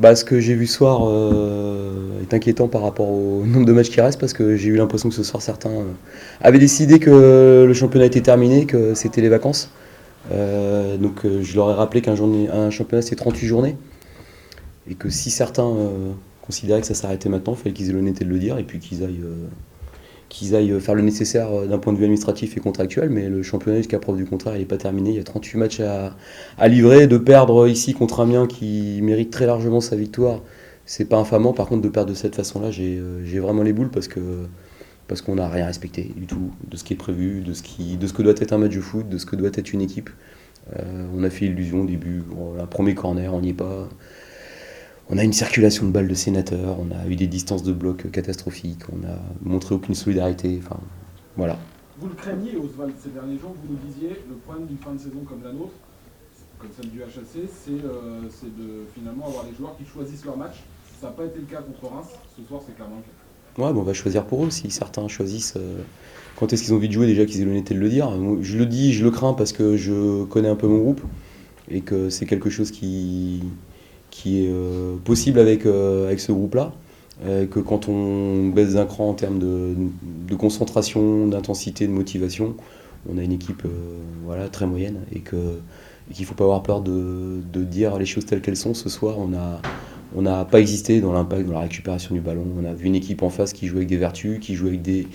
Bah, ce que j'ai vu ce soir est inquiétant par rapport au nombre de matchs qui restent parce que j'ai eu l'impression que ce soir certains avaient décidé que le championnat était terminé, que c'était les vacances. Donc je leur ai rappelé un championnat c'est 38 journées et que si certains considéraient que ça s'arrêtait maintenant, il fallait qu'ils aient l'honnêteté de le dire et puis qu'ils aillent faire le nécessaire d'un point de vue administratif et contractuel, mais le championnat jusqu'à preuve du contraire il n'est pas terminé, il y a 38 matchs à livrer, de perdre ici contre Amiens qui mérite très largement sa victoire, c'est pas infamant, par contre de perdre de cette façon-là, j'ai vraiment les boules parce qu'on n'a rien respecté du tout de ce qui est prévu, de ce que doit être un match de foot, de ce que doit être une équipe. On a fait illusion au début, un premier corner, on n'y est pas. On a une circulation de balles de sénateurs, on a eu des distances de bloc catastrophiques, on a montré aucune solidarité, enfin voilà. Vous le craigniez, Oswald, ces derniers jours, vous nous disiez, le problème d'une fin de saison comme la nôtre, comme celle du HAC, c'est de finalement avoir des joueurs qui choisissent leur match. Ça n'a pas été le cas contre Reims, ce soir c'est clairement le cas. Ouais, bon, on va choisir pour eux. Si certains choisissent quand est-ce qu'ils ont envie de jouer, déjà qu'ils aient l'honnêteté de le dire. Moi, je le dis, je le crains parce que je connais un peu mon groupe et que c'est quelque chose qui est possible avec ce groupe-là. Que quand on baisse d'un cran en termes de concentration, d'intensité, de motivation, on a une équipe voilà, très moyenne et qu'il ne faut pas avoir peur de dire les choses telles qu'elles sont. Ce soir, on n'a pas existé dans l'impact, dans la récupération du ballon. On a vu une équipe en face qui joue avec des vertus, qui joue avec des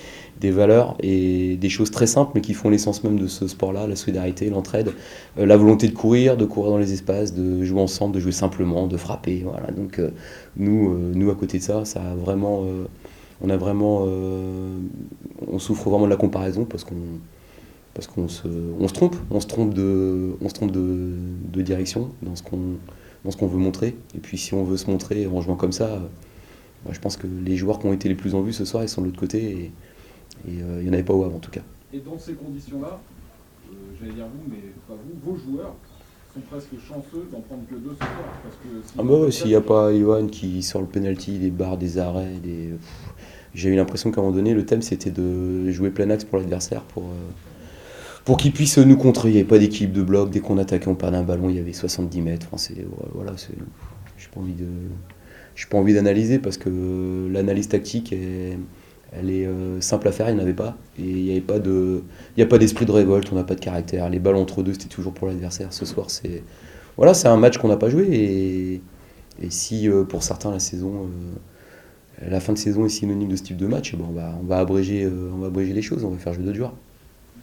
valeurs et des choses très simples mais qui font l'essence même de ce sport-là, la solidarité, l'entraide, la volonté de courir dans les espaces, de jouer ensemble, de jouer simplement, de frapper. Voilà. Donc nous à côté de ça, ça a vraiment, on souffre vraiment de la comparaison parce qu'on se trompe de direction dans ce qu'on veut montrer. Et puis si on veut se montrer en jouant comme ça, moi, je pense que les joueurs qui ont été les plus en vue ce soir, ils sont de l'autre côté et il n'y en avait pas au Havre en tout cas. Et dans ces conditions-là, j'allais dire vous, mais pas vous, vos joueurs sont presque chanceux d'en prendre que deux ce soir. Parce que Ah bah ouais, s'il n'y a pas Ivan qui sort le penalty, des barres, des arrêts, j'ai eu l'impression qu'à un moment donné, le thème c'était de jouer plein axe pour l'adversaire pour qu'ils puissent nous contrer. Il n'y avait pas d'équipe de bloc. Dès qu'on attaquait, on perdait un ballon, il y avait 70 mètres. Enfin, voilà, j'ai pas envie d'analyser parce que l'analyse tactique, elle est simple à faire, il n'y en avait pas. Et il n'y a pas d'esprit de révolte, on n'a pas de caractère. Les balles entre deux, c'était toujours pour l'adversaire. Ce soir, c'est un match qu'on n'a pas joué. Et si pour certains, la fin de saison est synonyme de ce type de match, bon, on va abréger les choses, on va faire jouer d'autres joueurs.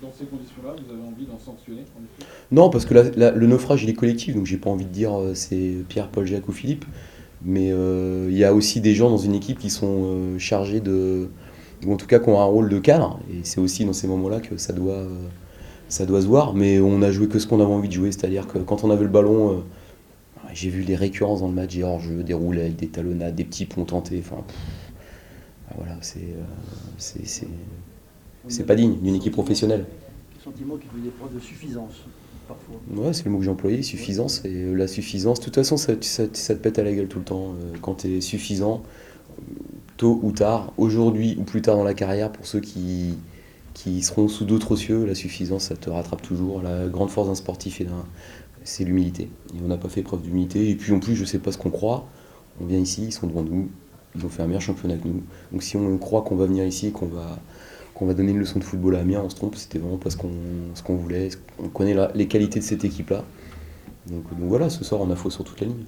Dans ces conditions-là, vous avez envie d'en sanctionner en effet. Non, parce que le naufrage, il est collectif, donc j'ai pas envie de dire c'est Pierre, Paul, Jacques ou Philippe. Mais il y a aussi des gens dans une équipe qui sont chargés ou en tout cas qui ont un rôle de cadre. Et c'est aussi dans ces moments-là que ça doit se voir. Mais on a joué que ce qu'on avait envie de jouer, c'est-à-dire que quand on avait le ballon, j'ai vu les récurrences dans le match, des hors-jeux, des roulades, des talonnades, des petits ponts tentés. Enfin, voilà, c'est pas digne d'une équipe professionnelle. Le sentiment qu'il fait des preuves de suffisance, parfois. Ouais, c'est le mot que j'ai employé, suffisance. Et la suffisance, de toute façon, ça te pète à la gueule tout le temps. Quand tu es suffisant, tôt ou tard, aujourd'hui ou plus tard dans la carrière, pour ceux qui seront sous d'autres cieux, la suffisance, ça te rattrape toujours. La grande force d'un sportif, c'est l'humilité. Et on n'a pas fait preuve d'humilité. Et puis en plus, je sais pas ce qu'on croit. On vient ici, ils sont devant nous. Ils ont fait un meilleur championnat que nous. Donc si on croit qu'on va venir ici, qu'on va donner une leçon de football à Amiens, on se trompe, c'était vraiment pas ce qu'on voulait. On connaît les qualités de cette équipe-là. Donc voilà, ce soir on a faux sur toute la ligne.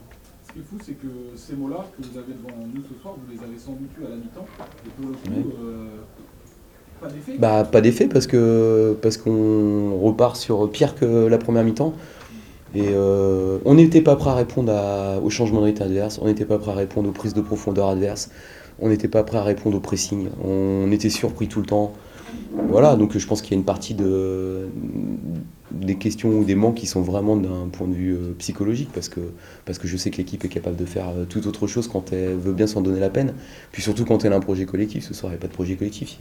Ce qui est fou, c'est que ces mots-là que vous avez devant nous ce soir, vous les avez sans doute eus à la mi-temps. Et pour le coup, pas d'effet. Bah pas d'effet parce qu'on repart sur pire que la première mi-temps. Et on n'était pas prêt à répondre au changement de rythme adverse, on n'était pas prêt à répondre aux prises de profondeur adverses, on n'était pas prêt à répondre au pressing, on était surpris tout le temps. Voilà, donc je pense qu'il y a une partie des questions ou des manques qui sont vraiment d'un point de vue psychologique, parce que je sais que l'équipe est capable de faire tout autre chose quand elle veut bien s'en donner la peine, puis surtout quand elle a un projet collectif. Ce soir, il n'y a pas de projet collectif,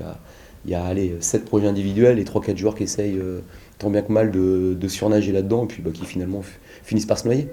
il y a allez, 7 projets individuels et 3-4 joueurs qui essayent tant bien que mal de surnager là-dedans, et puis qui finalement finissent par se noyer.